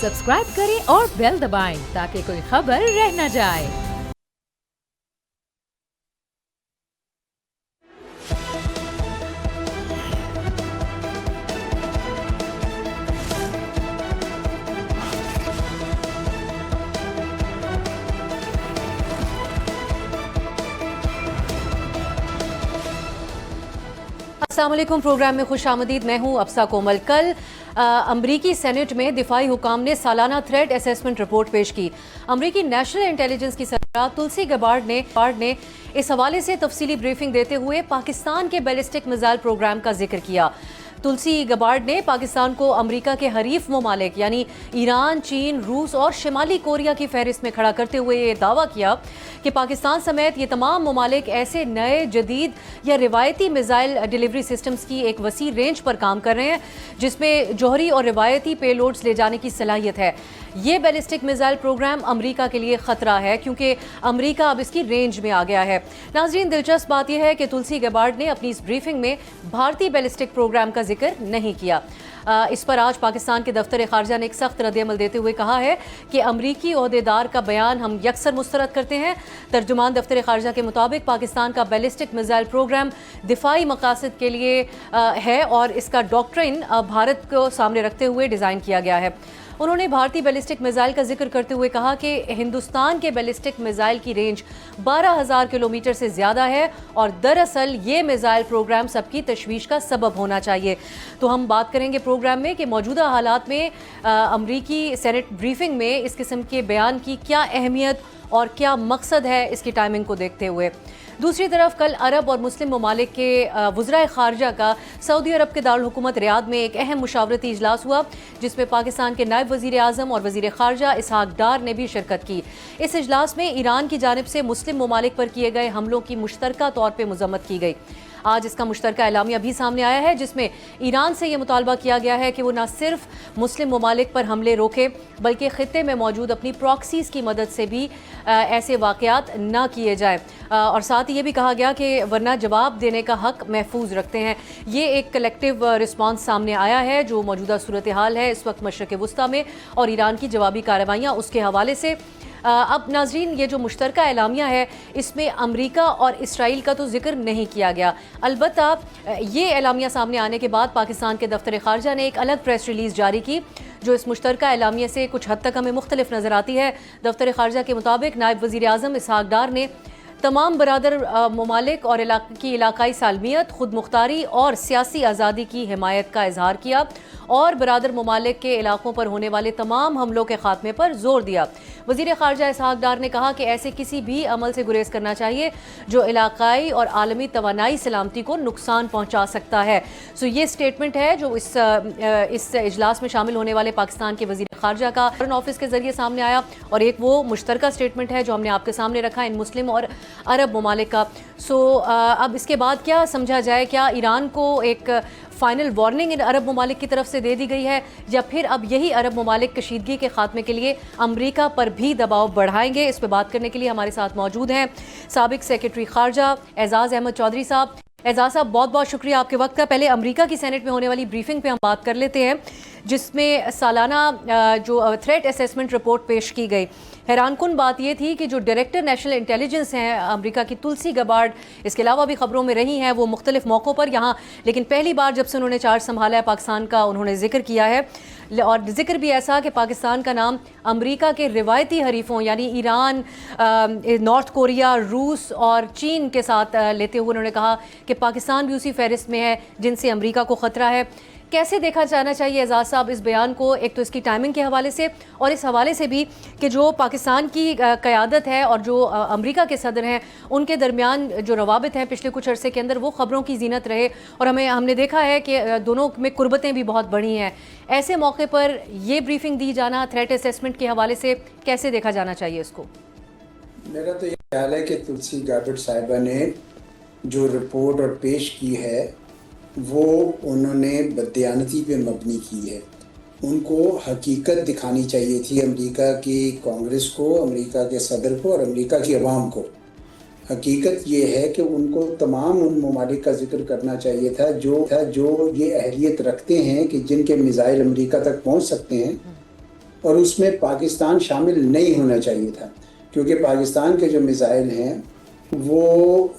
Subscribe करें और bell दबाएं ताकि कोई खबर रह न जाए। अस्सलाम वालेकुम। प्रोग्राम में खुश आमदीद। मैं हूँ अफसा कोमल। कल अमरीकी सेनेट में दिफाई हुकाम ने सालाना थ्रेट असेसमेंट रिपोर्ट पेश की। अमरीकी नेशनल इंटेलिजेंस की सरबराह तुलसी गबार्ड ने इस हवाले से तफसीली ब्रीफिंग देते हुए पाकिस्तान के बैलिस्टिक मिसाइल प्रोग्राम का जिक्र किया। तुलसी गबार्ड ने पाकिस्तान को अमेरिका के हरीफ ममालिक यानी ईरान, चीन, रूस और शिमाली कोरिया की फहरिस्त में खड़ा करते हुए ये दावा किया कि पाकिस्तान समेत ये तमाम ममालिक ऐसे नए जदीद या रिवायती मिसाइल डिलीवरी सिस्टम्स की एक वसी रेंज पर काम कर रहे हैं जिसमें जौहरी और रिवायती पेलोड्स ले जाने की सलाहियत है। ये बैलिस्टिक मिसाइल प्रोग्राम अमेरिका के लिए खतरा है क्योंकि अमेरिका अब इसकी रेंज में आ गया है। नाज़रीन, दिलचस्प बात यह है कि तुलसी गबार्ड ने अपनी इस ब्रीफिंग में भारतीय बैलिस्टिक प्रोग्राम का जिक्र नहीं किया। इस पर आज पाकिस्तान के दफ्तर खारजा ने एक सख्त रद्द-ए-अमल देते हुए कहा है कि अमरीकी ओहदेदार का बयान हम यकसर मुस्तरद करते हैं। तर्जुमान दफ्तर खारजा के मुताबिक पाकिस्तान का बैलिस्टिक मिसाइल प्रोग्राम दिफाई मकासद के लिए है और इसका डॉक्ट्रिन भारत को सामने रखते हुए डिज़ाइन किया गया है। उन्होंने भारतीय बैलिस्टिक मिसाइल का जिक्र करते हुए कहा कि हिंदुस्तान के बैलिस्टिक मिसाइल की रेंज 12,000 किलोमीटर से ज़्यादा है और दरअसल ये मिसाइल प्रोग्राम सबकी तशवीश का सबब होना चाहिए। तो हम बात करेंगे प्रोग्राम में कि मौजूदा हालात में अमरीकी सेनेट ब्रीफिंग में इस किस्म के बयान की क्या अहमियत और क्या मकसद है इसकी टाइमिंग को देखते हुए। दूसरी तरफ कल अरब और मुस्लिम ममालिक के वज़राए ख़ारजा का सऊदी अरब के दारुल हुकूमत रियाद में एक अहम मुशावरती इजलास हुआ जिसमें पाकिस्तान के नायब वज़ीर आज़म और वज़ीर ख़ारजा इसहाक डार ने भी शिरकत की। इस इजलास में ईरान की जानिब से मुस्लिम ममालिक पर किए गए हमलों की मुश्तरका तौर पर मज़म्मत की गई। आज इसका मुश्तरका एलामिया भी सामने आया है जिसमें ईरान से ये मुतालबा किया गया है कि वो न सिर्फ मुस्लिम ममालिक पर हमले रोके बल्कि ख़ित्ते में मौजूद अपनी प्रॉक्सीज़ की मदद से भी ऐसे वाक़यात न किए जाएँ और साथ ही ये भी कहा गया कि वरना जवाब देने का हक़ महफूज रखते हैं। ये एक कलेक्टिव रिस्पांस सामने आया है जो मौजूदा सूरत हाल है इस वक्त मशरक़ वुस्ता में और ईरान की जवाबी कार्रवाइयाँ उसके हवाले से। अब नाजरीन, ये जो मुश्तरका एलामिया है इसमें अमेरिका और इसराइल का तो जिक्र नहीं किया गया। अलबत्ता ये एलामिया सामने आने के बाद पाकिस्तान के दफ्तर खारजा ने एक अलग प्रेस रिलीज़ जारी की जो इस मुश्तरका एलामिया से कुछ हद तक हमें मुख्तलिफ नज़र आती है। दफ्तर खारजा के मुताबिक नायब वज़ीर आज़म इसहाक डार ने तमाम बरादर ममालिक और की इलाकाई सालमियत, खुद मुख्तारी और सियासी आज़ादी की हिमायत का इजहार किया और बरादर ममालिक के इलाकों पर होने वाले तमाम हमलों के खात्मे पर जोर दिया। वज़ीर ख़ारजा इसहाक डार ने कहा कि ऐसे किसी भी अमल से गुरेज करना चाहिए जो इलाकाई और आलमी तवानाई सलामती को नुकसान पहुँचा सकता है। सो ये स्टेटमेंट है जो इस इजलास में शामिल होने वाले पाकिस्तान के वज़ीर ख़ारजा का फॉरेन ऑफिस के ज़रिए सामने आया और एक वो मुश्तरका स्टेटमेंट है जो हमने आपके सामने रखा इन मुस्लिम और अरब ममालिक का। सो अब इसके बाद क्या समझा जाए, क्या ईरान को एक फ़ाइनल वार्निंग इन अरब ममालिक की तरफ से दे दी गई है या फिर अब यही अरब ममालिक कशीदगी के खात्मे के लिए अमरीका पर भी दबाव बढ़ाएंगे? इस पर बात करने के लिए हमारे साथ मौजूद हैं साबिक सेक्रेटरी ख़ारजा एजाज़ अहमद चौधरी साहब। एजाज़ साहब, बहुत बहुत शुक्रिया आपके वक्त का। पहले अमेरिका की सेनेट में होने वाली ब्रीफिंग पे हम बात कर लेते हैं जिसमें सालाना जो थ्रेट असेसमेंट रिपोर्ट पेश की गई। हैरानकुन बात यह थी कि जो डायरेक्टर नेशनल इंटेलिजेंस हैं अमेरिका की तुलसी गबार्ड, इसके अलावा भी खबरों में रही हैं वो मुख्तलिफ मौक़ों पर यहाँ, लेकिन पहली बार जब से उन्होंने चार्ज संभाला है पाकिस्तान का उन्होंने जिक्र किया है और जिक्र भी ऐसा कि पाकिस्तान का नाम अमेरिका के रिवायती हरीफों यानी ईरान, नॉर्थ कोरिया, रूस और चीन के साथ लेते हुए उन्होंने कहा कि पाकिस्तान भी उसी फहरिस्त में है जिनसे अमेरिका को ख़तरा है। कैसे देखा जाना चाहिए एजाज़ साहब इस बयान को, एक तो इसकी टाइमिंग के हवाले से और इस हवाले से भी कि जो पाकिस्तान की क़यादत है और जो अमेरिका के सदर हैं उनके दरमियान जो रवाबित हैं पिछले कुछ अरसे के अंदर वो ख़बरों की ज़ीनत रहे और हमने देखा है कि दोनों में कुर्बतें भी बहुत बढ़ी हैं। ऐसे मौके पर ये ब्रीफिंग दी जाना थ्रेट असेसमेंट के हवाले से कैसे देखा जाना चाहिए इसको? मेरा तो ये ख्याल है कि तुलसी गबार्ड साहिबा ने जो रिपोर्ट और पेश की है वो उन्होंने बदयानती पे मबनी की है। उनको हकीकत दिखानी चाहिए थी अमेरिका की कांग्रेस को, अमेरिका के सदर को और अमेरिका की अवाम को। हकीकत ये है कि उनको तमाम उन ममालिक का जिक्र करना चाहिए था जो ये अहलियत रखते हैं कि जिनके मिसाइल अमेरिका तक पहुंच सकते हैं और उसमें पाकिस्तान शामिल नहीं होना चाहिए था, क्योंकि पाकिस्तान के जो मिसाइल हैं वो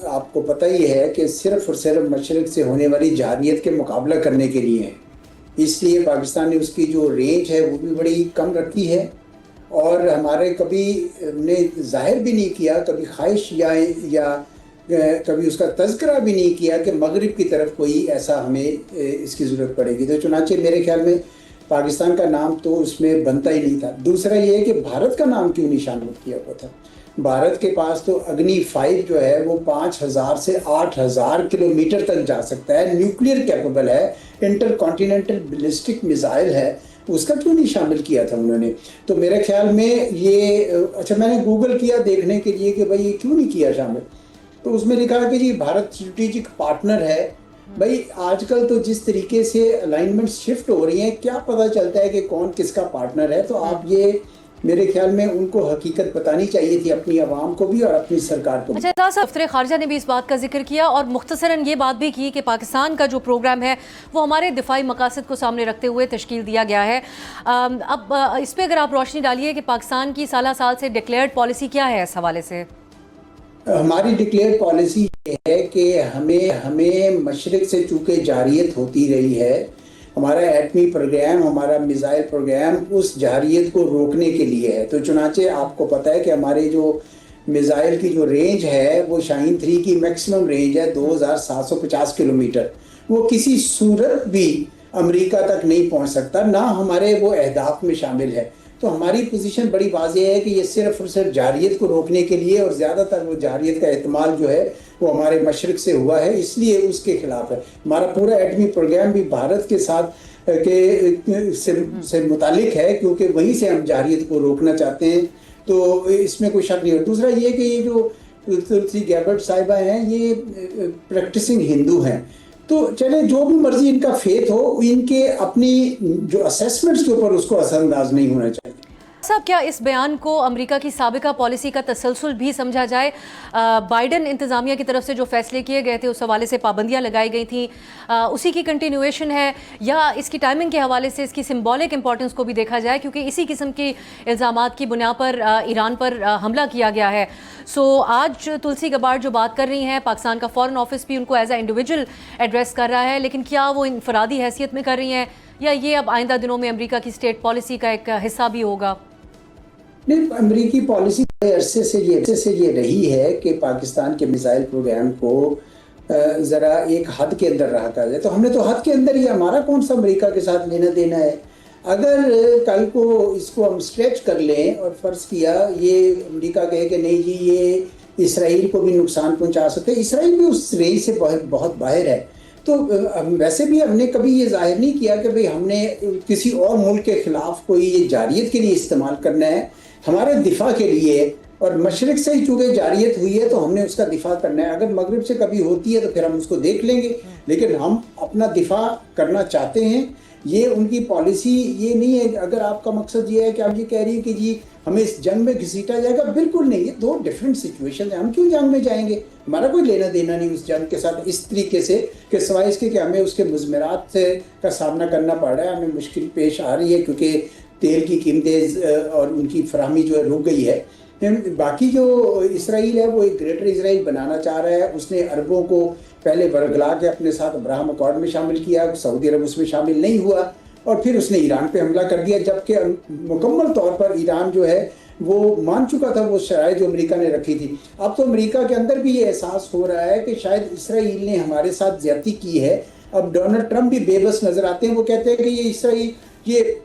आपको पता ही है कि सिर्फ और सिर्फ मशरक़ से होने वाली जहारियत के मुकाबला करने के लिए हैं। इसलिए पाकिस्तान ने उसकी जो रेंज है वो भी बड़ी कम रखी है, और हमारे कभी ने जाहिर भी नहीं किया, कभी ख्वाहिश या कभी उसका तज़किरा भी नहीं किया कि मगरिब की तरफ कोई ऐसा हमें इसकी ज़रूरत पड़ेगी। तो चुनांचे मेरे ख्याल में पाकिस्तान का नाम तो उसमें बनता ही नहीं था। दूसरा ये है कि भारत का नाम क्यों नहीं शामिल किया हुआ था। भारत के पास तो अग्नि 5 जो है वो 5000 से 8000 किलोमीटर तक जा सकता है, न्यूक्लियर कैपेबल है, इंटर कॉन्टिनेंटल बैलिस्टिक मिसाइल है, उसका क्यों नहीं शामिल किया था उन्होंने। तो मेरे ख्याल में ये अच्छा, मैंने गूगल किया देखने के लिए कि भाई ये क्यों नहीं किया शामिल, तो उसमें लिखा कि जी भारत स्ट्रेटेजिक पार्टनर है। भाई आजकल तो जिस तरीके से अलाइनमेंट शिफ्ट हो रही हैं, क्या पता चलता है कि कौन किसका पार्टनर है। तो आप ये मेरे ख्याल में उनको हकीकत बतानी चाहिए थी, अपनी आवाम को भी और अपनी सरकार को भी। अच्छा, एजाज साहब, दफ्तर खारजा ने भी इस बात का जिक्र किया और मुख्तसरन ये बात भी की कि पाकिस्तान का जो प्रोग्राम है वो हमारे दिफाई मकासद को सामने रखते हुए तश्कील दिया गया है। अब इस पर अगर आप रोशनी डालिए कि पाकिस्तान की साल से डिक्लेयर्ड पॉलिसी क्या है इस हवाले से। हमारी डिक्लेयर पॉलिसी ये है कि हमें मशरिक से चूँकि जारियत होती रही है, हमारा एटमी प्रोग्राम, हमारा मिसाइल प्रोग्राम उस जारियत को रोकने के लिए है। तो चुनांचे आपको पता है कि हमारे जो मिसाइल की जो रेंज है वो शाहीन 3 की मैक्सिमम रेंज है 2750 किलोमीटर। वो किसी सूरत भी अमेरिका तक नहीं पहुंच सकता, ना हमारे वो अहदाफ में शामिल है। तो हमारी पोजीशन बड़ी वाज़ेह है कि ये सिर्फ और सिर्फ जारियत को रोकने के लिए, और ज़्यादातर वो जारियत का इस्तेमाल जो है वो हमारे मशरिक से हुआ है, इसलिए उसके खिलाफ है। हमारा पूरा एटमी प्रोग्राम भी भारत के साथ से मुतालिक है, क्योंकि वहीं से हम जारियत को रोकना चाहते हैं। तो इसमें कोई शक नहीं है। दूसरा ये कि ये जो तुलसी गैबर्ट साहिबा हैं ये प्रैक्टिसिंग हिंदू हैं, तो चले जो भी मर्जी इनका फेथ हो, इनके अपनी जो असेसमेंट्स के ऊपर उसको असरअंदाज नहीं होना चाहिए। साहब, क्या इस बयान को अमेरिका की साबिका पॉलिसी का तसलसल भी समझा जाए? बाइडन इंतज़ामिया की तरफ से जो फैसले किए गए थे उस हवाले से पाबंदियां लगाई गई थी, उसी की कंटिन्यूएशन है, या इसकी टाइमिंग के हवाले से इसकी सिंबॉलिक इंपॉर्टेंस को भी देखा जाए, क्योंकि इसी किस्म के इल्ज़ामात की बुनियाद पर ईरान पर हमला किया गया है। सो आज तुलसी गबार्ड जो बात कर रही हैं, पाकिस्तान का फॉरेन ऑफिस भी उनको एज ए इंडिविजुअल एड्रेस कर रहा है, लेकिन क्या वो इनफरादी हैसियत में कर रही हैं, या ये अब आइंदा दिनों में अमेरिका की स्टेट पॉलिसी का एक हिस्सा भी होगा? नहीं, अमेरिकी पॉलिसी अरसे से ये रही है कि पाकिस्तान के मिसाइल प्रोग्राम को ज़रा एक हद के अंदर रखा जाए। तो हमने तो हद के अंदर ही, हमारा कौन सा अमेरिका के साथ लेना देना है। अगर कल को इसको हम स्ट्रेच कर लें और फ़र्ज़ किया ये अमेरिका कहे कि नहीं जी ये इसराइल को भी नुकसान पहुंचा सकते, इसराइल भी उस रेंज से बहुत बाहर है। तो वैसे भी हमने कभी ये जाहिर नहीं किया कि भाई हमने किसी और मुल्क के ख़िलाफ़ कोई ये जारियत के लिए इस्तेमाल करना है, हमारे दिफा के लिए। और मशरिक से ही चूँकि जारियत हुई है तो हमने उसका दिफा करना है। अगर मगरिब से कभी होती है तो फिर हम उसको देख लेंगे, लेकिन हम अपना दिफा करना चाहते हैं। ये उनकी पॉलिसी ये नहीं है। अगर आपका मकसद ये है कि आप ये कह रही है कि जी हमें इस जंग में घसीटा जाएगा, बिल्कुल नहीं, ये दो डिफरेंट सिचुएशन है। हम क्यों जंग में जाएंगे, हमारा कोई लेना देना नहीं उस जंग के साथ इस तरीके से कि सिवाय इसके कि हमें उसके मुज़मरात का सामना करना पड़ रहा है, हमें मुश्किल पेश आ रही है क्योंकि तेल की कीमतें और उनकी फराहमी जो है रुक गई है। बाकी जो इसराइल है वो एक ग्रेटर इसराइल बनाना चाह रहा है। उसने अरबों को पहले बरगला के अपने साथ अब्राहम अकॉर्ड में शामिल किया, सऊदी अरब उसमें शामिल नहीं हुआ, और फिर उसने ईरान पे हमला कर दिया, जबकि मुकम्मल तौर पर ईरान जो है वो मान चुका था वो शराइत जो अमेरिका ने रखी थी। अब तो अमेरिका के अंदर भी ये एहसास हो रहा है कि शायद इसराइल ने हमारे साथ ज्यादती की है। अब डोनाल्ड ट्रंप भी बेबस नजर आते हैं। वो कहते हैं कि ये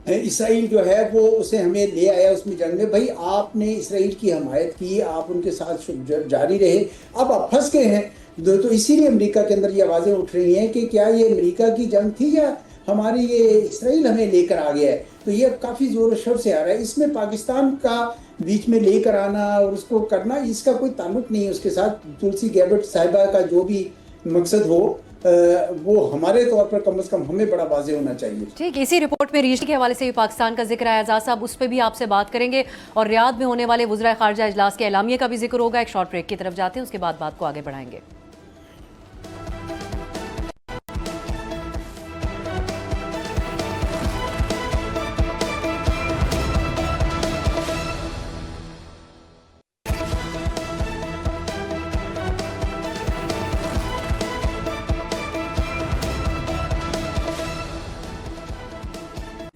इसराइल जो है वो उसे हमें ले आया उसमें जंग में। भाई आपने इसराइल की हमायत की, आप उनके साथ जारी रहे, अब आप फंस गए हैं। तो इसीलिए अमेरिका के अंदर ये आवाज़ें उठ रही हैं कि क्या ये अमेरिका की जंग थी या हमारी ये इसराइल हमें लेकर आ गया है। तो ये काफ़ी ज़ोर शोर से आ रहा है। इसमें पाकिस्तान का बीच में लेकर आना और उसको करना, इसका कोई ताल्लुक नहीं है उसके साथ। तुलसी गैबर्ट साहिबा का जो भी मकसद हो वो हमारे तौर पर कम से कम हमें बड़ा वाज़ेह होना चाहिए। ठीक, इसी रिपोर्ट में रीजन के हवाले से भी पाकिस्तान का जिक्र है एजाज साहब, उस पर भी आपसे बात करेंगे, और रियाद में होने वाले वज़ीर ख़ारजा इजलास के एलामिया का भी जिक्र होगा। एक शॉर्ट ब्रेक की तरफ जाते हैं, उसके बाद बात को आगे बढ़ाएंगे।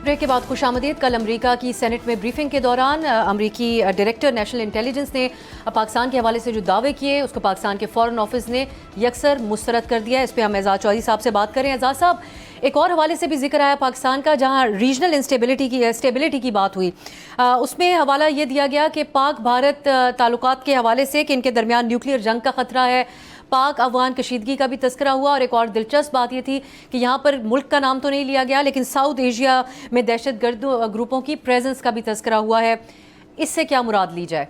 ब्रेक के बाद खुशामदीद। कल अमेरिका की सेनेट में ब्रीफिंग के दौरान अमेरिकी डायरेक्टर नेशनल इंटेलिजेंस ने पाकिस्तान के हवाले से जो दावे किए उसको पाकिस्तान के फॉरेन ऑफिस ने यकसर मुस्तरद कर दिया। इस पर हम एजाज चौधरी साहब से बात करें। एजाज साहब, एक और हवाले से भी जिक्र आया पाकिस्तान का, जहां रीजनल स्टेबिलिटी की बात हुई। उसमें हवाला ये दिया गया कि पाक भारत ताल्लुकात के हवाले से कि इनके दरमियान न्यूक्लियर जंग का खतरा है। पाक अफगान कशीदगी का भी तस्करा हुआ और एक और दिलचस्प बात ये थी कि यहाँ पर मुल्क का नाम तो नहीं लिया गया, लेकिन साउथ एशिया में दहशतगर्द ग्रुपों की प्रेजेंस का भी तस्करा हुआ है। इससे क्या मुराद ली जाए?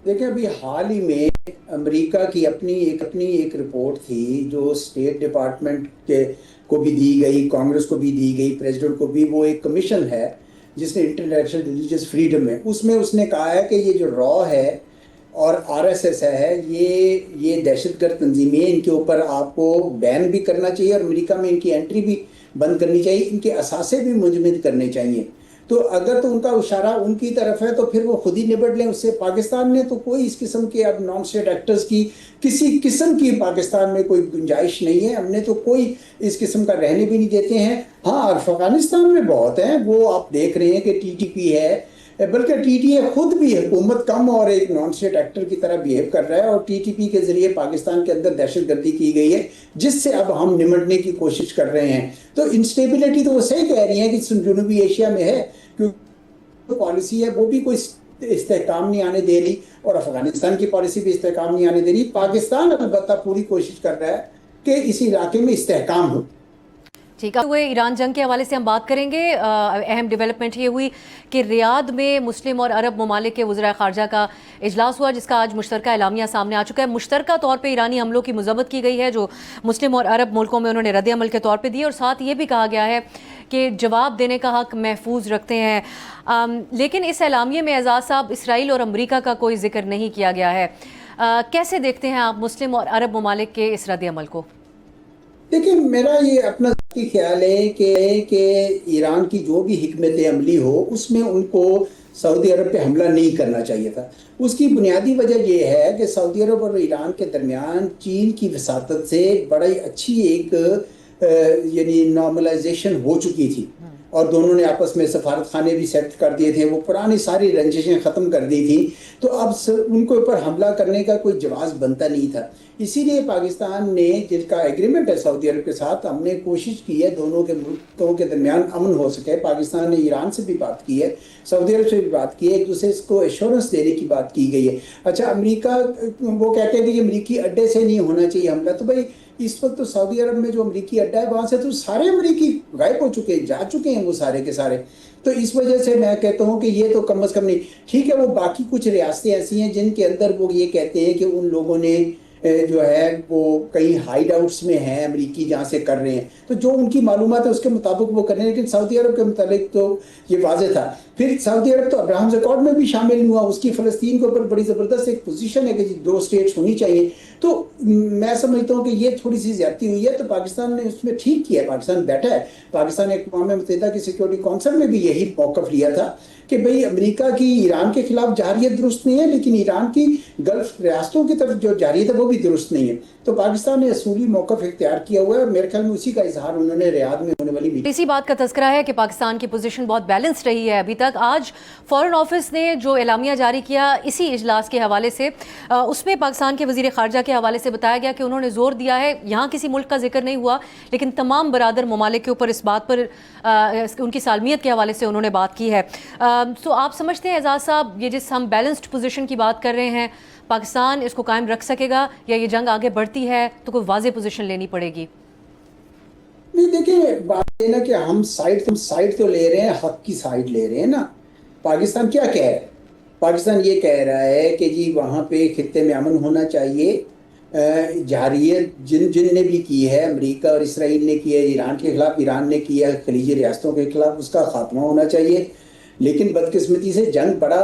देखिए, अभी हाल ही में अमेरिका की अपनी एक रिपोर्ट थी जो स्टेट डिपार्टमेंट के को भी दी गई, कांग्रेस को भी दी गई, प्रेसिडेंट को भी। वो एक कमीशन है जिसने इंटरनेशनल रिलीजियस फ्रीडम है, उसमें उसने कहा है कि ये जो रॉ है और आरएसएस है, ये दहशतगर्द तंजीमें, इनके ऊपर आपको बैन भी करना चाहिए और अमेरिका में इनकी एंट्री भी बंद करनी चाहिए, इनके असासे भी मुंजमद करने चाहिए। तो अगर तो उनका इशारा उनकी तरफ है तो फिर वो खुद ही निपट लें उससे। पाकिस्तान ने तो कोई इस किस्म के अब नॉन स्टेट एक्टर्स की किसी किस्म की पाकिस्तान में कोई गुंजाइश नहीं है। हमने तो कोई इस किस्म का रहने भी नहीं देते हैं। हाँ, अफगानिस्तान में बहुत हैं, वो आप देख रहे हैं कि टीटीपी है, बल्कि टीटीए खुद भी हुकूमत कम और एक नॉन स्टेट एक्टर की तरह बिहेव कर रहा है और टीटीपी के जरिए पाकिस्तान के अंदर दहशतगर्दी की गई है, जिससे अब हम निमटने की कोशिश कर रहे हैं। तो इंस्टेबिलिटी तो वो सही कह रही है कि जनूबी एशिया में है, क्योंकि पॉलिसी है वो भी कोई इस्तेहकाम नहीं आने दे रही और अफगानिस्तान की पॉलिसी भी इस्तेहकाम नहीं आने दे रही। पाकिस्तान अलबत्ता पूरी कोशिश कर रहा है कि इस इलाके में इस्तेहकाम हो। ठीक है, हुए ईरान जंग के हवाले से हम बात करेंगे। अहम डेवलपमेंट ये हुई कि रियाद में मुस्लिम और अरब ममालिक के वज़ीर ख़ारजा का इजलास हुआ, जिसका आज मुश्तरका एलामिया सामने आ चुका है। मुश्तरका तौर पे ईरानी हमलों की मज़म्मत की गई है जो मुस्लिम और अरब मुल्कों में उन्होंने रद्द-ए-अमल के तौर पर दिए, और साथ ये भी कहा गया है कि जवाब देने का हक़ महफूज रखते हैं। लेकिन इस एलामिये में एजाज साहब, इसराइल और अमरीका का कोई जिक्र नहीं किया गया है। कैसे देखते हैं आप मुस्लिम और अरब ममालिक के इस रद्द-ए-अमल को? देखिए, मेरा ये अपना ख्याल है कि ईरान की जो भी हिकमत अमली हो उसमें उनको सऊदी अरब पे हमला नहीं करना चाहिए था। उसकी बुनियादी वजह यह है कि सऊदी अरब और ईरान के दरमियान चीन की वसातत से बड़ी अच्छी एक यानी नॉर्मलाइजेशन हो चुकी थी और दोनों ने आपस में सफारत खाने भी सेट कर दिए थे, वो पुरानी सारी रंजिशें ख़त्म कर दी थी। तो अब उनके ऊपर हमला करने का कोई जवाज़ बनता नहीं था। इसीलिए पाकिस्तान ने, जिसका एग्रीमेंट है सऊदी अरब के साथ, हमने कोशिश की है दोनों के मुल्कों के दरमियान अमन हो सके। पाकिस्तान ने ईरान से भी बात की है, सऊदी अरब से भी बात की है, एक दूसरे को एश्योरेंस देने की बात की गई है। अच्छा, अमेरिका वो कहते हैं कि अमरीकी अड्डे से नहीं होना चाहिए हमला, तो भाई इस वक्त तो सऊदी अरब में जो अमरीकी अड्डा है वहाँ से तो सारे अमरीकी गायब हो चुके हैं, जा चुके हैं वो सारे के सारे। तो इस वजह से मैं कहता हूँ कि ये तो कम अज़ कम नहीं ठीक है। वो बाकी कुछ रियासतें ऐसी हैं जिनके अंदर वो ये कहते हैं कि उन लोगों ने जो है वो कई हाइड आउट्स में हैं अमरीकी, जहाँ से कर रहे हैं, तो जो उनकी मालूमात है उसके मुताबिक वो कर रहे हैं। लेकिन सऊदी अरब के मुताबिक तो ये वाज़ेह था। फिर सऊदी अरब तो अब्राहम अकॉर्ड में भी शामिल हुआ, उसकी फ़लस्तीन के ऊपर बड़ी ज़बरदस्त एक पोजीशन है कि 2 स्टेट्स होनी चाहिए। तो मैं समझता हूँ कि ये थोड़ी सी ज़्यादती हुई है, तो पाकिस्तान ने उसमें ठीक किया है। पाकिस्तान बैठा है, पाकिस्तान ने अक़वाम मुत्तहिदा की सिक्योरिटी काउंसिल में भी यही मौक़िफ़ लिया था कि भाई अमेरिका की ईरान के खिलाफ जारियत दुरुस्त नहीं है, लेकिन ईरान की गल्फ रियासतों की तरफ जो जारियत है वो भी दुरुस्त नहीं है। तो पाकिस्तान ने असूली मौक़िफ़ इख्तियार किया हुआ है। मेरे ख्याल में उसी का इजहार उन्होंने रियाद में होने वाली इसी बात का तज़किरा है कि पाकिस्तान की पोजीशन बहुत बैलेंस रही है अभी तक। आज फॉरेन ऑफिस ने जो एलामिया जारी किया इसी इजलास के हवाले से, उसमें पाकिस्तान के वज़ीर ख़ारजा के हवाले से बताया गया कि उन्होंने ज़ोर दिया है, यहाँ किसी मुल्क का जिक्र नहीं हुआ, लेकिन तमाम बरादर ममालिक के ऊपर इस बात पर उनकी सालमियत के हवाले से उन्होंने बात की है। तो आप समझते हैं एजाज साहब, ये जिस हम बैलेंस्ड पोजीशन की बात कर रहे हैं, पाकिस्तान इसको कायम रख सकेगा या ये जंग आगे बढ़ती है तो कोई वाज़ेह पोजीशन लेनी पड़ेगी? नहीं, देखिए, बात है ना कि हम साइड तो ले रहे हैं, हक की साइड ले रहे हैं ना। पाकिस्तान क्या कह रहा है? पाकिस्तान ये कह रहा है कि जी वहाँ पे खित्ते में अमन होना चाहिए। जारियत जिन ने भी की है, अमेरिका और इसराइल ने की है, ईरान के खिलाफ ईरान ने किया है, खलीजी रियासतों के खिलाफ, उसका खात्मा होना चाहिए। लेकिन बदकिस्मती से जंग बड़ा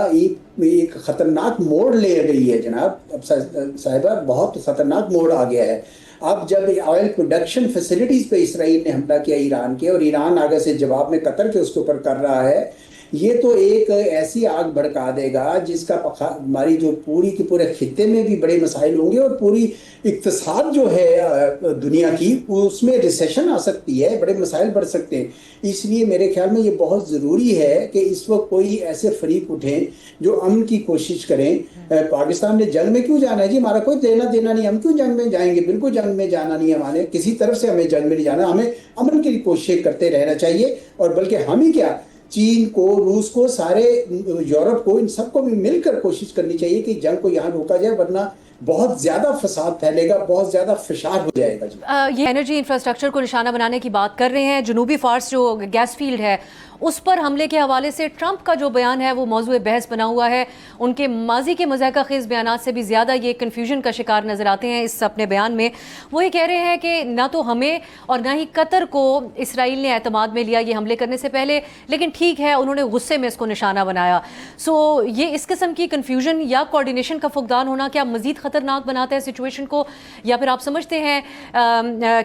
एक ख़तरनाक मोड़ ले रही है जनाब। अब साहिबा, बहुत ख़तरनाक मोड़ आ गया है। अब जब ऑयल प्रोडक्शन फैसिलिटीज़ पे इसराइल ने हमला किया ईरान के, और ईरान आगे से जवाब में कतर के उसके ऊपर कर रहा है, ये तो एक ऐसी आग भड़का देगा जिसका हमारी जो पूरी के पूरे खित्ते में भी बड़े मसाइल होंगे और पूरी इक्तसाद जो है दुनिया की उसमें रिसेशन आ सकती है, बड़े मसाइल बढ़ सकते हैं। इसलिए मेरे ख्याल में ये बहुत ज़रूरी है कि इस वक्त कोई ऐसे फरीक उठें जो अमन की कोशिश करें। पाकिस्तान ने जंग में क्यों जाना है जी, हमारा कोई देना देना नहीं, हम क्यों जंग में जाएंगे? बिल्कुल जंग में जाना नहीं है, हमारे किसी तरफ से हमें जंग में नहीं जाना, हमें अमन की कोशिश करते रहना चाहिए। और बल्कि हम ही क्या, चीन को, रूस को, सारे यूरोप को, इन सबको भी मिलकर कोशिश करनी चाहिए कि जंग को यहाँ रोका जाए, वरना बहुत ज्यादा फसाद फैलेगा, बहुत ज्यादा फिशार हो जाएगा जी। ये एनर्जी इंफ्रास्ट्रक्चर को निशाना बनाने की बात कर रहे हैं। जनूबी फार्स जो गैस फील्ड है उस पर हमले के हवाले से ट्रंप का जो बयान है वो मौजूद बहस बना हुआ है। उनके माजी के मज़ाक़ा ख़ेज़ बयानात से भी ज़्यादा ये कन्फ्यूजन का शिकार नज़र आते हैं इस अपने बयान में। वो ये कह रहे हैं कि ना तो हमें और ना ही कतर को इसराइल ने एतमाद में लिया ये हमले करने से पहले, लेकिन ठीक है उन्होंने गुस्से में इसको निशाना बनाया। सो ये इस किस्म की कन्फ्यूजन या कोऑर्डिनेशन का फुकदान होना क्या मज़ीद ख़तरनाक बनाता है सिचुएशन को, या फिर आप समझते हैं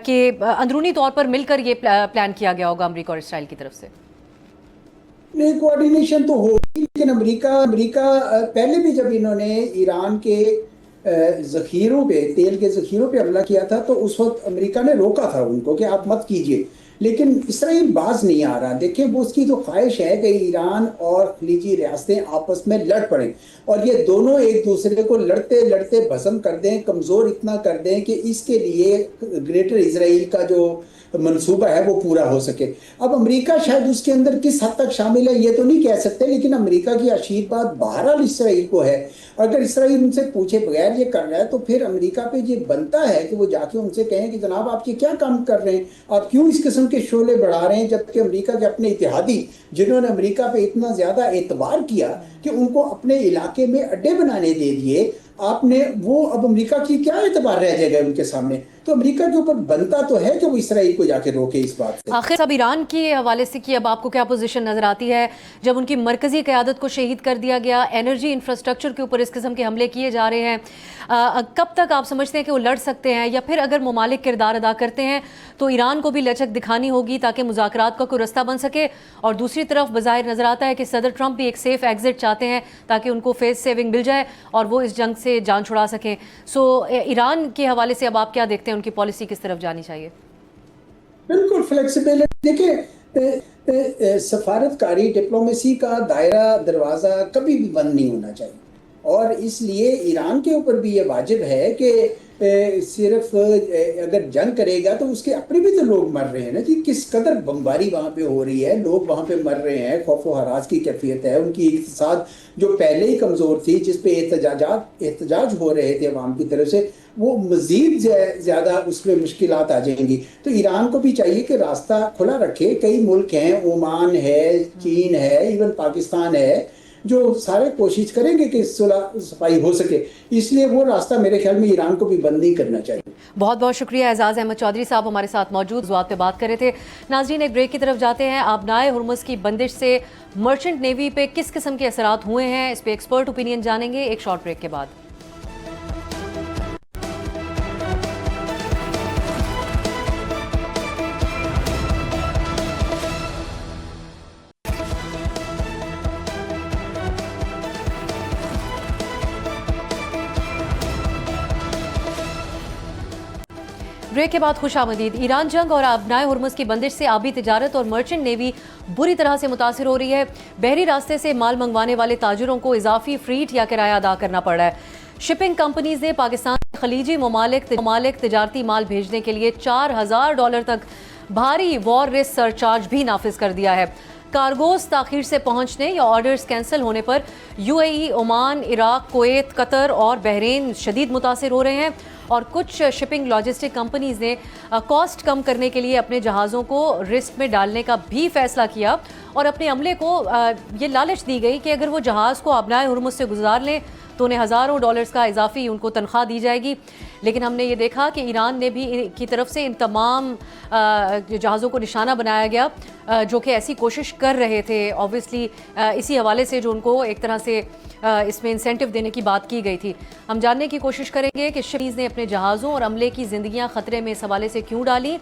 कि अंदरूनी तौर पर मिलकर ये प्लान किया गया होगा अमरीका और इसराइल की तरफ से? नहीं, कोऑर्डिनेशन तो होगी, लेकिन अमेरिका पहले भी जब इन्होंने ईरान के ज़ख़ीरों पे, तेल के ज़ख़ीरों पे हमला किया था तो उस वक्त अमेरिका ने रोका था उनको कि आप मत कीजिए, लेकिन इसराइल बाज नहीं आ रहा। देखिए वो उसकी तो ख्वाहिश है कि ईरान और खलीजी रियासतें आपस में लड़ पड़ें और ये दोनों एक दूसरे को लड़ते लड़ते भस्म कर दें, कमज़ोर इतना कर दें कि इसके लिए ग्रेटर इसराइल का जो मंसूबा है वो पूरा हो सके। अब अमेरिका शायद उसके अंदर किस हद तक शामिल है ये तो नहीं कह सकते, लेकिन अमेरिका की आशीर्वाद बहरहाल इसराइल को है। अगर इसराइल उनसे पूछे बगैर ये कर रहा है तो फिर अमेरिका पे ये बनता है कि वो जाके उनसे कहें कि जनाब आप ये क्या काम कर रहे हैं, आप क्यों इस किस्म के शोले बढ़ा रहे हैं, जबकि अमेरिका के अपने इत्तेहादी जिन्होंने अमेरिका पे इतना ज़्यादा एतबार किया कि उनको अपने इलाके में अड्डे बनाने दे दिए आपने, वो अब अमेरिका की क्या एतबार रह जाएगा उनके सामने? तो अमेरिका के ऊपर बनता तो है कि वो इसराइल को जाके रोके इस बात से। आखिर सब ईरान के हवाले से कि अब आपको क्या पोजीशन नजर आती है जब उनकी मरकजी क़यादत को शहीद कर दिया गया, एनर्जी इंफ्रास्ट्रक्चर के ऊपर इस किस्म के हमले किए जा रहे हैं, कब तक आप समझते हैं कि वो लड़ सकते हैं, या फिर अगर ममालिक किरदार अदा करते हैं तो ईरान को भी लचक दिखानी होगी ताकि मुज़ाकरात का कोई रास्ता बन सके? और दूसरी तरफ बज़ाहिर नज़र आता है कि सदर ट्रंप भी एक सेफ एग्जिट चाहते हैं ताकि उनको फेस सेविंग मिल जाए और वो इस जंग से जान छुड़ा सकें। सो ईरान के हवाले से अब आप क्या देखते हैं, उनकी पॉलिसी किस तरफ जानी चाहिए? बिल्कुल फ्लेक्सिबिलिटी। देखिए सफारतकारी डिप्लोमेसी का दायरा दरवाज़ा कभी भी बंद नहीं होना चाहिए और इसलिए ईरान के ऊपर भी ये वाजिब है कि सिर्फ अगर जंग करेगा तो उसके अपने भी तो लोग मर रहे हैं ना जी, किस कदर बमबारी वहाँ पे हो रही है, लोग वहाँ पे मर रहे हैं, खौफ व हरास की कैफियत है, उनकी इक़्तिसाद जो पहले ही कमज़ोर थी, जिस पे एहतजाज हो रहे थे अवाम की तरफ से, वो मज़ीद ज़्यादा उसमें मुश्किलात आ जाएंगी। तो ईरान को भी चाहिए कि रास्ता खुला रखे। कई मुल्क हैं, ओमान है, चीन है, इवन पाकिस्तान है, जो सारे कोशिश करेंगे कि सुलह सफाई हो सके, इसलिए वो रास्ता मेरे ख्याल में ईरान को भी बंद नहीं करना चाहिए। बहुत बहुत शुक्रिया एजाज अहमद चौधरी साहब हमारे साथ मौजूद मौजूद पे बात कर रहे थे। नाजरीन एक ब्रेक की तरफ जाते हैं। आबनाए हुर्मुज़ की बंदिश से मर्चेंट नेवी पे किस किस्म के असरात हुए हैं, इस पे एक्सपर्ट ओपिनियन जानेंगे एक शॉर्ट ब्रेक के बाद। ब्रेक के बाद खुशामदीद। ईरान जंग और आबनाए हुर्मुज़ की बंदिश से आबी तिजारत और मर्चेंट नेवी बुरी तरह से मुतासिर हो रही है। बहरी रास्ते से माल मंगवाने वाले ताजिरों को इजाफी फ्रीट या किराया अदा करना पड़ रहा है। शिपिंग कंपनीज ने पाकिस्तान के खलीजी ममालिक तिजारती माल भेजने के लिए $4000 तक भारी वॉर रिस्क सरचार्ज भी नाफिज कर दिया है। कार्गोस ताखीर से पहुंचने या ऑर्डर्स कैंसिल होने पर UAE, Oman, Iraq, Kuwait, Qatar और बहरीन शदीद मुतासिर हो रहे हैं और कुछ शिपिंग लॉजिस्टिक कंपनीज ने कॉस्ट कम करने के लिए अपने जहाज़ों को रिस्क में डालने का भी फैसला किया और अपने अमले को ये लालच दी गई कि अगर वो जहाज़ को आबनाए हुर्मुज़ से गुजार लें तो उन्हें हज़ारों डॉलर्स का इजाफी उनको तनख्वाह दी जाएगी। लेकिन हमने ये देखा कि ईरान ने भी की तरफ से इन तमाम जहाज़ों को निशाना बनाया गया जो कि ऐसी कोशिश कर रहे थे। ऑब्वियसली इसी हवाले से जो उनको एक तरह से इसमें इंसेंटिव देने की बात की गई थी। हम जानने की कोशिश करेंगे कि शिपीज़ ने अपने जहाज़ों और अमले की ज़िंदगियां ख़तरे में इस हवाले से क्यों डाली।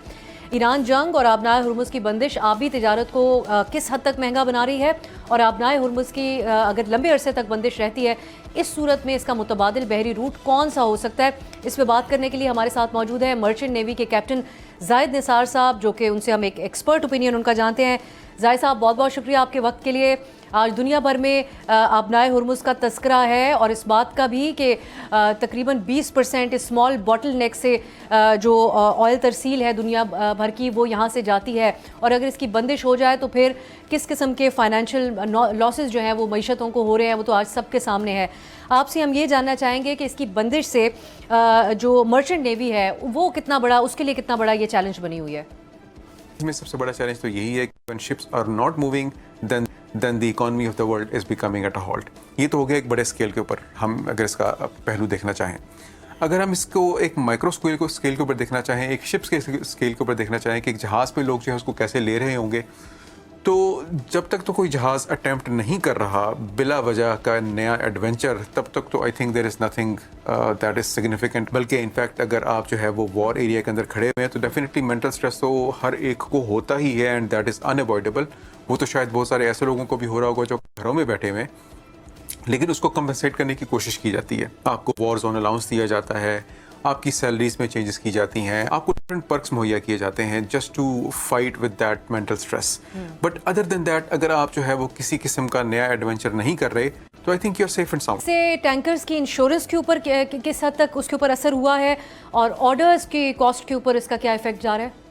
ईरान जंग और आबनाए हुर्मुज़ की बंदिश आबी तिजारत को किस हद तक महंगा बना रही है, और आबनाए हुर्मुज़ की अगर लंबे अरसे तक बंदिश रहती है, इस सूरत में इसका मुतबादिल बहरी रूट कौन सा हो सकता है। इस पर बात करने के लिए हमारे साथ मौजूद है मर्चेंट नेवी के कैप्टन जाहिद निसार साहब, जो कि उनसे हम एक एक्सपर्ट ओपिनियन उनका जानते हैं। जाहिद साहब, बहुत बहुत शुक्रिया आपके वक्त के लिए। आज दुनिया भर में आबनाए हुर्मुज़ का तस्करा है, और इस बात का भी कि तकरीबन 20% स्मॉल बॉटल नेक से जो ऑयल तरसील है दुनिया भर की, वो यहाँ से जाती है, और अगर इसकी बंदिश हो जाए तो फिर किस किस्म के फाइनेंशियल लॉसेस जो हैं वो मईशतों को हो रहे हैं, वो तो आज सबके सामने है। आपसे हम ये जानना चाहेंगे कि इसकी बंदिश से जो मर्चेंट नेवी है वो कितना बड़ा, उसके लिए कितना बड़ा ये चैलेंज बनी हुई है। इसमें सबसे बड़ा चैलेंज तो यही है कि when ships are not moving then the economy of the world is becoming at a halt। ये तो हो गया एक बड़े स्केल के ऊपर, हम अगर इसका पहलू देखना चाहें। अगर हम इसको एक माइक्रो स्केल के ऊपर देखना चाहें, एक शिप्स के स्केल के ऊपर देखना चाहें कि एक जहाज़ पे लोग जो है उसको कैसे ले रहे होंगे, तो जब तक तो कोई जहाज़ अटेम्प्ट नहीं कर रहा बिला वजह का नया एडवेंचर, तब तक तो I think there is nothing that is significant. बल्कि इनफैक्ट अगर आप जो है वो वॉर एरिया के अंदर खड़े हुए हैं तो डेफिनेटली मेंटल स्ट्रेस तो हर एक को होता ही है, एंड दैट इज़ अनअवॉइडेबल। वो तो शायद बहुत सारे ऐसे लोगों को भी हो रहा होगा जो घरों में बैठे हुए हैं, लेकिन उसको कंपनसेट करने की कोशिश की जाती है। आपको वॉर जोन अलाउंस दिया जाता है, आपकी सैलरीज में चेंजेस की जाती हैं, आपको डिफरेंट पर्क्स मुहैया किए जाते हैं just to fight with that mental stress. But other than that, अगर आप जो है वो किसी किस्म का नया एडवेंचर नहीं कर रहे तो I think you are safe and sound. से टैंकर्स की इंश्योरेंस के ऊपर किस हद तक उसके ऊपर असर हुआ है, और ऑर्डर्स की कॉस्ट के ऊपर इसका क्या इफेक्ट जा रहा है?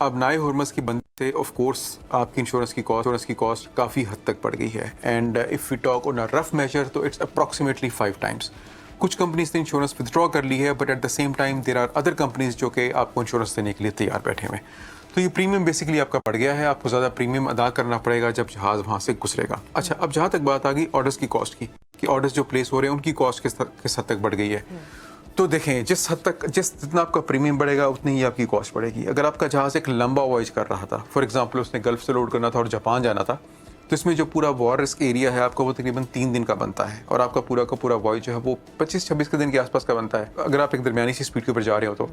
आबनाए हुर्मुज़ की बंद से ऑफ कोर्स आपकी इंश्योरेंस की कॉस्ट काफ़ी हद तक बढ़ गई है, and if we talk on a rough measure तो इट्स अप्रॉक्सीमेटली 5 टाइम्स। कुछ कंपनीज ने इंश्योरेंस विदड्रॉ कर ली है, but at the same time there are other companies जो कि आपको इंश्योरेंस देने के लिए तैयार बैठे हुए। तो ये प्रीमियम बेसिकली आपका बढ़ गया है, आपको ज़्यादा प्रीमियम अदा करना पड़ेगा जब जहाज़ वहाँ से गुजरेगा। अच्छा, अब जहाँ तक बात आ गई ऑर्डर्स की कॉस्ट की, कि ऑर्डर्स जो प्लेस हो रहे हैं उनकी कॉस्ट किस हद तक बढ़ गई है, तो देखें जितना आपका प्रीमियम बढ़ेगा उतनी ही आपकी कॉस्ट बढ़ेगी। अगर आपका जहाज़ एक लंबा वॉयज कर रहा था, फॉर एग्जांपल उसने गल्फ से लोड करना था और जापान जाना था, तो इसमें जो पूरा वॉर रिस्क एरिया है आपका वो तकरीबन 3 दिन का बनता है, और आपका पूरा का पूरा वॉयज जो है वो 25-26 के दिन के आसपास का बनता है। अगर आप एक दरमियानी सी स्पीड के ऊपर जा रहे हो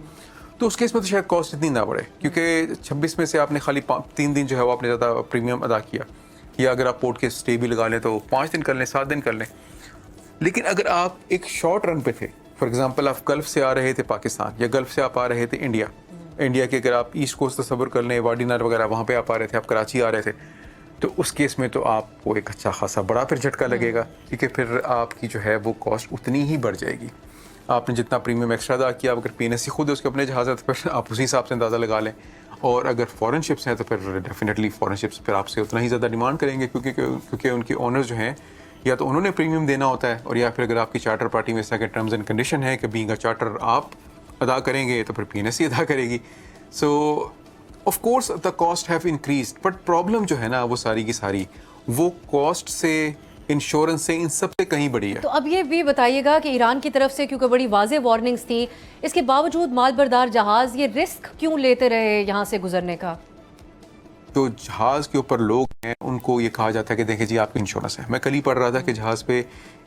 तो उस केस में तो शायद कॉस्ट इतनी ना बढ़े, क्योंकि 26 में से आपने खाली 3 दिन जो है वो आपने ज़्यादा प्रीमियम अदा किया, या अगर आप पोर्ट के स्टे भी लगा लें तो 5 दिन कर लें, 7 दिन कर लें। लेकिन अगर आप एक शॉर्ट रन पे थे, फॉर एग्जांपल आप गल्फ से आ रहे थे पाकिस्तान, या गल्फ से आप आ रहे थे इंडिया के, अगर आप ईस्ट कोस्ट तस्वर कर लें, वाडीनार वगैरह वहाँ पे आप आ रहे थे, आप कराची आ रहे थे, तो उस केस में तो आपको एक अच्छा खासा बड़ा फिर झटका लगेगा, क्योंकि फिर आपकी जो है वो कॉस्ट उतनी ही बढ़ जाएगी। आपने जितना प्रीमियम एक्स्ट्रा अदा किया, अगर PNSC खुद है उसके अपने जहाज़ है तो फिर आप उसी हिसाब से अंदाज़ा लगा लें, और अगर फॉरेन शिप्स हैं तो फिर डेफिनेटली फॉरेन शिप्स फिर आपसे उतना ही ज़्यादा डिमांड करेंगे, क्योंकि उनके ओनर्स जो हैं या तो उन्होंने प्रीमियम देना होता है, और या फिर अगर आपकी चार्टर पार्टी में इस तरह के टर्म्स एंड कंडीशन है कि बीइंग अ चार्टर आप अदा करेंगे तो फिर PNSC अदा करेगी। सो of course the cost have increased, but problem जो है ना वो सारी की सारी वो कॉस्ट से, इंश्योरेंस से, इन सब से कहीं बड़ी है। तो अब ये भी बताइएगा कि ईरान की तरफ से क्योंकि बड़ी वाज़ेह वार्निंग्स थी, इसके बावजूद मालबरदार जहाज़ ये रिस्क क्यों लेते रहे यहाँ से गुजरने का? तो जहाज़ के ऊपर लोग हैं उनको ये कहा जाता है कि देखिए जी आपकी इंश्योरेंस है। मैं कल ही पढ़ रहा था कि जहाज़ पे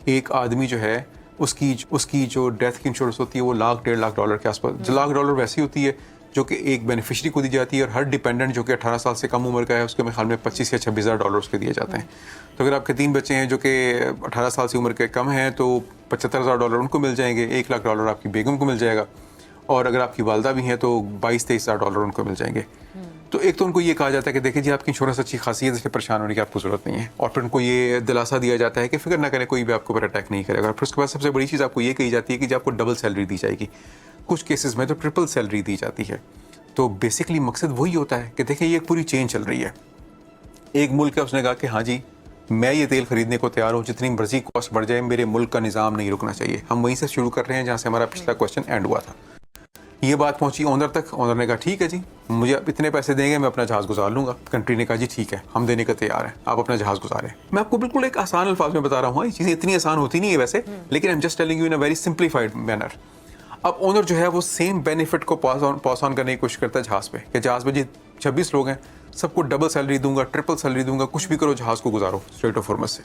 एक आदमी जो है उसकी जो डेथ की इंश्योरेंस होती है वो $1.5 के आसपास, $1 वैसी होती है जो कि एक बेनिफिशरी को दी जाती है, और हर डिपेंडेंट जो कि 18 साल से कम उम्र का है उसके मेरे ख्याल में 25 या $26,000 उसके दिए जाते हैं। तो अगर आपके 3 बच्चे हैं जो कि 18 साल से उम्र के कम हैं तो $75,000 उनको मिल जाएंगे, $1,00,000 आपकी बेगम को मिल जाएगा, और अगर आपकी वालदा भी हैं तो $22,000-23,000 उनको मिल जाएंगे। तो एक तो उनको ये कहा जाता है कि देखिए जी आपकी इंश्योरेंस अच्छी खासी है, इसलिए परेशान होने की आपको ज़रूरत नहीं है, और फिर उनको ये दिलासा दिया जाता है कि फिक्र ना करें, कोई भी आपको ऊपर अटैक नहीं करेगा। फिर उसके बाद सबसे बड़ी चीज़ आपको ये कही जाती है कि जी आपको डबल सैलरी दी जाएगी, कुछ केसेस में तो ट्रिपल सैलरी दी जाती है। तो बेसिकली मकसद वही होता है कि देखिए ये एक पूरी चेन चल रही है। एक मुल्क है उसने कहा कि हाँ जी मैं ये तेल खरीदने को तैयार हूँ, जितनी मर्जी कॉस्ट बढ़ जाए, मेरे मुल्क का निज़ाम नहीं रुकना चाहिए। हम वहीं से शुरू कर रहे हैं जहाँ से हमारा पिछला क्वेश्चन एंड हुआ था। ये बात पहुंची ओनर तक, ओनर ने कहा ठीक है जी मुझे आप इतने पैसे देंगे, मैं अपना जहाज़ गुजार लूँगा। कंट्री ने कहा जी ठीक है हम देने का तैयार हैं, आप अपना जहाज़ गुजारें। मैं आपको बिल्कुल एक आसान अल्फाज में बता रहा हूँ, ये चीज़ें इतनी आसान होती नहीं है वैसे, लेकिन I am just telling you in a very simplified manner. अब ओनर जो है वो सेम बेनिफिट को पास ऑन करने की कोशिश करता है जहाज़ पे, कि जहाज़ में जी 26 लोग हैं, सबको डबल सैलरी दूंगा, ट्रिपल सैलरी दूंगा, कुछ भी करो जहाज़ को गुजारो स्ट्रेट ऑफ हॉर्मज़ से।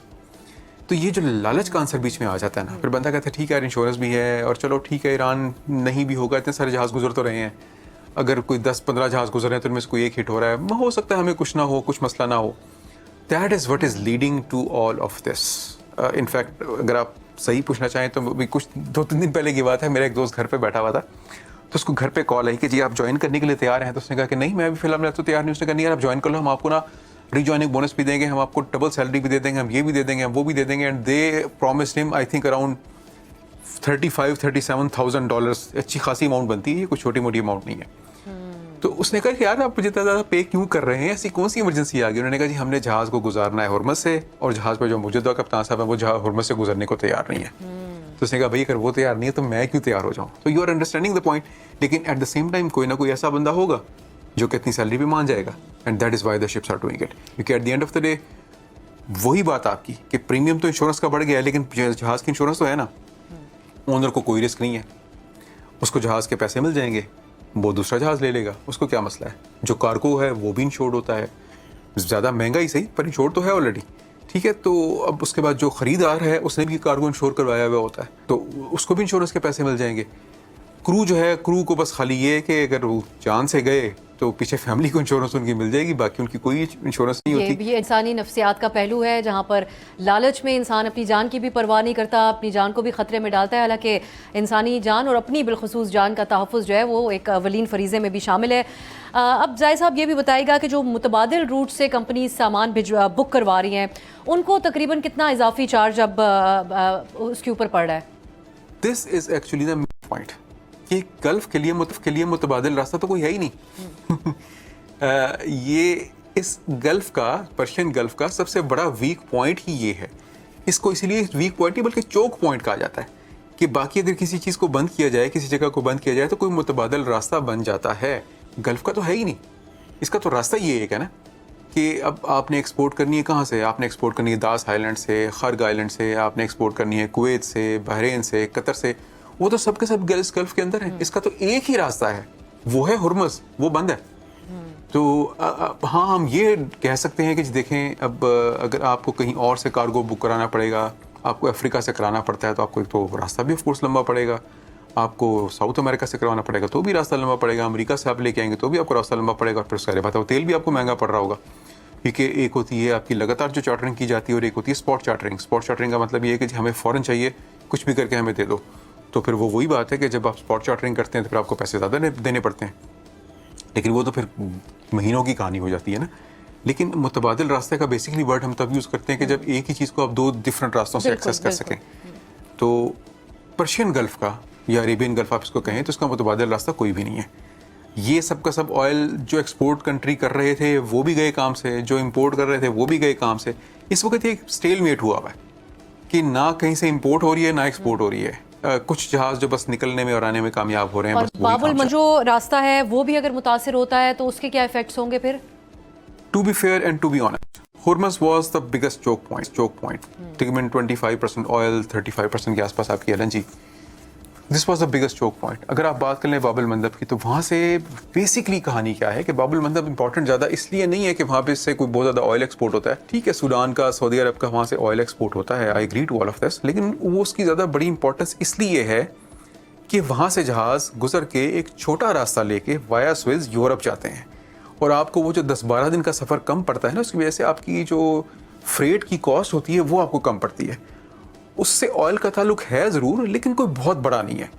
तो ये जो लालच का आंसर बीच में आ जाता है ना, फिर बंदा कहता है ठीक है यार इंश्योरेंस भी है, और चलो ठीक है ईरान नहीं भी होगा, इतने सारे जहाज़ गुजर तो रहे हैं, अगर कोई 10-15 जहाज़ गुजर रहे हैं तो उनमें से कोई एक हिट हो रहा है, हो सकता है हमें कुछ ना हो, कुछ मसला ना हो. That is what is leading to all of this. In fact अगर आप सही पूछना चाहें तो अभी कुछ 2-3 दिन पहले की बात है, मेरा एक दोस्त घर पे बैठा हुआ था, तो उसको घर पे कॉल आई कि जी आप ज्वाइन करने के लिए तैयार हैं. तो उसने कहा कि नहीं मैं अभी फिलहाल तो तैयार नहीं. उसने कहा नहीं यार आप ज्वाइन कर लो, हम आपको ना रीजॉइनिंग बोनस भी देंगे, हम आपको डबल सैलरी भी दे देंगे, हम ये भी दे देंगे, हम वो भी दे देंगे. And they promised him I think around $35,000-37,000. अच्छी खासी अमाउंट बनती है, ये कोई छोटी मोटी अमाउंट नहीं है. तो उसने कहा कि यार आप मुझे इतना ज़्यादा पे क्यों कर रहे हैं, ऐसी कौन सी इमरजेंसी आ गई. उन्होंने कहा जी हमने जहाज़ को गुजारना है हुर्मस से, और जहाज़ पर जो मौजूदा कप्तान साहब है वो जहाज़ हुर्मस से गुजरने को तैयार नहीं है. तो उसने कहा भाई अगर वो तैयार नहीं है तो मैं क्यों तैयार हो जाऊँ. तो you are understanding the point. लेकिन एट द सेम टाइम कोई ना कोई ऐसा बंदा होगा जो कि इतनी सैलरी भी मान जाएगा. And that is why the ships are doing it. क्योंकि at the end of the day वही बात आपकी कि प्रीमियम तो इंश्योरेंस का बढ़ गया है, लेकिन जहाज़ की इंश्योरेंस तो है ना. ओनर को कोई रिस्क नहीं है, उसको जहाज़ के पैसे मिल जाएंगे, वो दूसरा जहाज़ ले लेगा, उसको क्या मसला है. जो कार्गो है वो भी इंश्योर्ड होता है, ज़्यादा महंगा ही सही पर इंश्योर्ड तो है ऑलरेडी. ठीक है, तो अब उसके बाद जो ख़रीदार है उसने भी कार्गो इंश्योर करवाया हुआ होता है, तो उसको भी इंश्योरेंस के पैसे मिल जाएंगे. क्रू जो है, क्रू को बस खाली ये है कि अगर वो जान से गए तो पीछे फैमिली को इंश्योरेंस उनकी मिल जाएगी, बाकी उनकी कोई इंश्योरेंस नहीं होती. ये इंसानी नफ्सियात का पहलू है जहाँ पर लालच में इंसान अपनी जान की भी परवाह नहीं करता, अपनी जान को भी ख़तरे में डालता है. हालांकि इंसानी जान और अपनी बिलखुसूस जान का तहफ़्फ़ुज़ जो है वो एक अवलीन फरीज़े में भी शामिल है. अब जाहिद साहब ये भी बताइएगा कि जो मुतबादिल रूट से कंपनी सामान बुक करवा रही हैं उनको तकरीबन कितना इजाफी चार्ज अब उसके ऊपर पड़ रहा है. This is actually the point कि गल्फ़ के लिए मुतबादिल रास्ता तो कोई है ही नहीं. ये इस गल्फ़ का, पर्शियन गल्फ़ का सबसे बड़ा वीक पॉइंट ही ये है. इसको इसीलिए वीक पॉइंट नहीं बल्कि चोक पॉइंट कहा जाता है कि बाकी अगर किसी चीज़ को बंद किया जाए, किसी जगह को बंद किया जाए तो कोई मुतबादिल रास्ता बन जाता है. गल्फ़ का तो है ही नहीं. इसका तो रास्ता ये एक है ना कि अब आपने एक्सपोर्ट करनी है कहाँ से. आपने एक्सपोर्ट करनी है दास आइलैंड से, खर्ग आइलैंड से, आपने एक्सपोर्ट करनी है कुवैत से, बहरीन से, कतर से. वो तो सब के सब गल्फ़ के अंदर है. इसका तो एक ही रास्ता है, वो है हुर्मस, वो बंद है. तो हाँ हम ये कह सकते हैं कि देखें अब अगर आपको कहीं और से कार्गो बुक कराना पड़ेगा, आपको अफ्रीका से कराना पड़ता है तो आपको एक तो रास्ता भी ऑफ कोर्स लंबा पड़ेगा, आपको साउथ अमेरिका से करवाना पड़ेगा तो भी रास्ता लंबा पड़ेगा, अमेरिका से आप लेके आएंगे तो भी आपको रास्ता लंबा पड़ेगा. फिर उसका बात है तेल भी आपको महंगा पड़ रहा होगा, क्योंकि एक होती है आपकी लगातार जो चार्टरिंग की जाती है और एक होती है स्पॉट चार्टरिंग. स्पॉट चार्टरिंग का मतलब ये है कि हमें फ़ौरन चाहिए, कुछ भी करके हमें दे दो. तो फिर वो वही बात है कि जब आप स्पॉट चार्टरिंग करते हैं तो फिर आपको पैसे ज़्यादा देने पड़ते हैं, लेकिन वो तो फिर महीनों की कहानी हो जाती है ना. लेकिन मुतबादिल रास्ते का बेसिकली वर्ड हम तब यूज़ करते हैं कि जब एक ही चीज़ को आप दो डिफरेंट रास्तों से एक्सेस कर सकें. तो पर्शियन गल्फ़ का या अरेबियन गल्फ़ आप इसको कहें तो इसका मुतबादिल रास्ता कोई भी नहीं है. ये सब का सब ऑयल जो एक्सपोर्ट कंट्री कर रहे थे वो भी गए काम से, जो इंपोर्ट कर रहे थे वो भी गए काम से. इस वक्त एक स्टेलमेट हुआ हुआ है कि ना कहीं से इंपोर्ट हो रही है ना एक्सपोर्ट हो रही है. कुछ जहाज जो बस निकलने में और आने में कामयाब हो रहे हैं. और बाबुल मंजो रास्ता है वो भी अगर मुतासिर होता है तो उसके क्या इफेक्ट्स होंगे फिर. To be fair and to be honest, Hormuz was the biggest choke point. तकरीबन 25% ऑयल, 35% के आसपास आपकी LNG. This was the biggest choke point. अगर आप बात कर लें बाबुल मंदब की तो वहाँ से बेसिकली कहानी क्या है कि बाबुल मंदब इंपॉर्टेंट ज़्यादा इसलिए नहीं है कि वहाँ पे इससे कोई बहुत ज़्यादा ऑयल एक्सपोर्ट होता है. ठीक है, सूडान का, सऊदी अरब का वहाँ से ऑयल एक्सपोर्ट होता है, I agree to all of this. लेकिन वो उसकी ज़्यादा बड़ी इंपॉर्टेंस इसलिए है कि वहाँ से जहाज़ गुजर के एक छोटा रास्ता लेके वाया स्विज यूरोप जाते हैं और आपको वो जो 10-12 दिन का सफ़र कम पड़ता है ना, उसकी वजह से आपकी जो फ्रेट की कॉस्ट होती है वो आपको कम पड़ती है. उससे ऑयल का ताल्लुक है ज़रूर लेकिन कोई बहुत बड़ा नहीं है.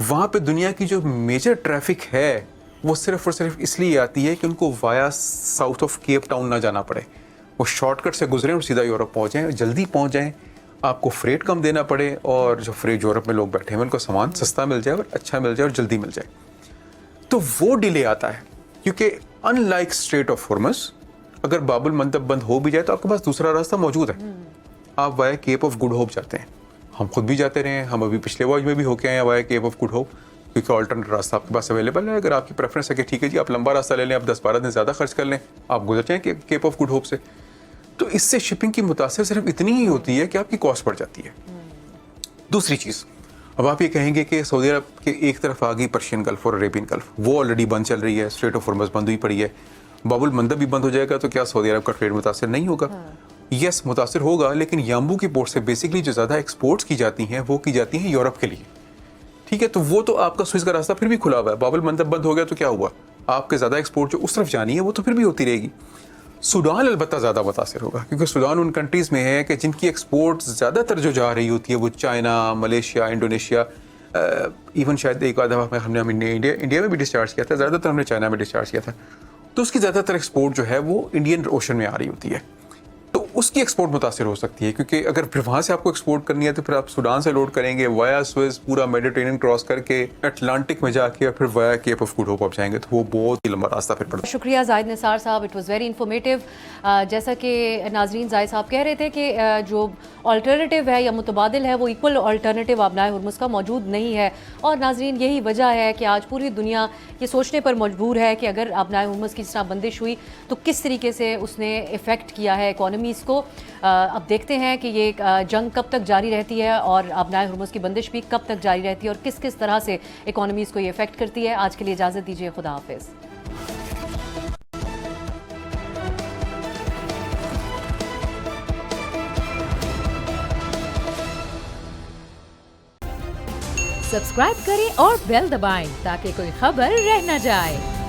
वहाँ पे दुनिया की जो मेजर ट्रैफिक है वो सिर्फ और सिर्फ इसलिए आती है कि उनको via south of Cape Town ना जाना पड़े. वो शॉर्टकट से गुजरें और सीधा यूरोप पहुँच जाएँ, जल्दी पहुँच जाएँ, आपको फ्रेट कम देना पड़े और जो फ्रेट यूरोप में लोग बैठे हैं उनको सामान सस्ता मिल जाए और अच्छा मिल जाए और जल्दी मिल जाए. तो वो डिले आता है क्योंकि अनलाइक स्ट्रेट ऑफ हुर्मस अगर बाबुल मंदब बंद हो भी जाए तो आपके पास दूसरा रास्ता मौजूद है. आप via Cape of Good Hope जाते हैं. हम खुद भी जाते रहे हैं, हम अभी पिछले वॉज में भी होके आए हैं via Cape of Good Hope, क्योंकि ऑल्टरनेट रास्ता आपके पास अवेलेबल है. अगर आपकी प्रेफरेंस है कि ठीक है जी आप लंबा रास्ता ले लें, आप 10-12 दिन ज़्यादा खर्च कर लें, आप गुजर जाएँ केप ऑफ गुड होप से, तो इससे शिपिंग की मुतासिर सिर्फ इतनी ही होती है कि आपकी कॉस्ट बढ़ जाती है. दूसरी चीज़, अब आप ये कहेंगे कि सऊदी अरब के एक तरफ आ गई पर्शियन गल्फ और अरेबियन गल्फ, वो ऑलरेडी बंद चल रही है, स्ट्रेट ऑफ हुर्मस बंद हुई पड़ी है, बाबुल मंदब भी बंद हो जाएगा तो क्या सऊदी अरब का ट्रेड मुतासिर नहीं होगा? यस, मुतासिर होगा, लेकिन याम्बू की पोर्ट से बेसिकली जो ज़्यादा एक्सपोर्ट्स की जाती हैं वो की जाती हैं यूरोप के लिए. ठीक है, तो वो तो आपका स्विस का रास्ता फिर भी खुला हुआ है, बाबल मंदब बंद हो गया तो क्या हुआ, आपके ज़्यादा एक्सपोर्ट जो उस तरफ जानी है वो तो फिर भी होती रहेगी। सूडान अलबत्ता ज़्यादा मुतासिर होगा, क्योंकि सूडान उन कंट्रीज़ में है कि जिनकी एक्सपोर्ट ज़्यादातर जो जा रही होती है वो चाइना, मलेशिया, इंडोनेशिया, इवन शायद एक आधा हमने इंडिया में भी डिस्चार्ज किया था, ज़्यादातर हमने चाइना में डिस्चार्ज किया था। तो उसकी ज़्यादातर एक्सपोर्ट जो है वो इंडियन ओशन में आ रही होती है, तो उसकी एक्सपोर्ट मुतासिर हो सकती है, क्योंकि अगर फिर वहाँ से आपको एक्सपोर्ट करनी है तो फिर आप सूडान से लोड करेंगे वाया स्विस, पूरा मेडिटेरेनियन क्रॉस करके अटलांटिक में जाके और फिर via Cape of Good Hope आप जाएंगे, तो वो बहुत ही लंबा रास्ता फिर पड़ता है। शुक्रिया जाहिद निसार साहब, इट वाज़ वेरी इन्फॉर्मेटिव। जैसा कि नाजरीन जाहिद साहब कह रहे थे कि जो अल्टरनेटिव है या मुतबादिल है वो इक्वल अल्टरनेटिव आबनाए हुर्मुज़ का मौजूद नहीं है, और नाजरीन यही वजह है कि आज पूरी दुनिया ये सोचने पर मजबूर है कि अगर आबनाए हुर्मुज़ की जिस तरह बंदिश हुई तो किस तरीके से उसने इफ़ेक्ट किया है इकॉनमीज़ को। अब देखते हैं कि ये जंग कब तक जारी रहती है और आबनाए हुर्मुज़ की बंदिश भी कब तक जारी रहती है और किस किस तरह से इकॉनमीज़ को ये इफ़ेक्ट करती है। आज के लिए इजाज़त दीजिए, खुदा हाफिज़। सब्सक्राइब करें और बेल दबाएं ताकि कोई खबर रह न जाए।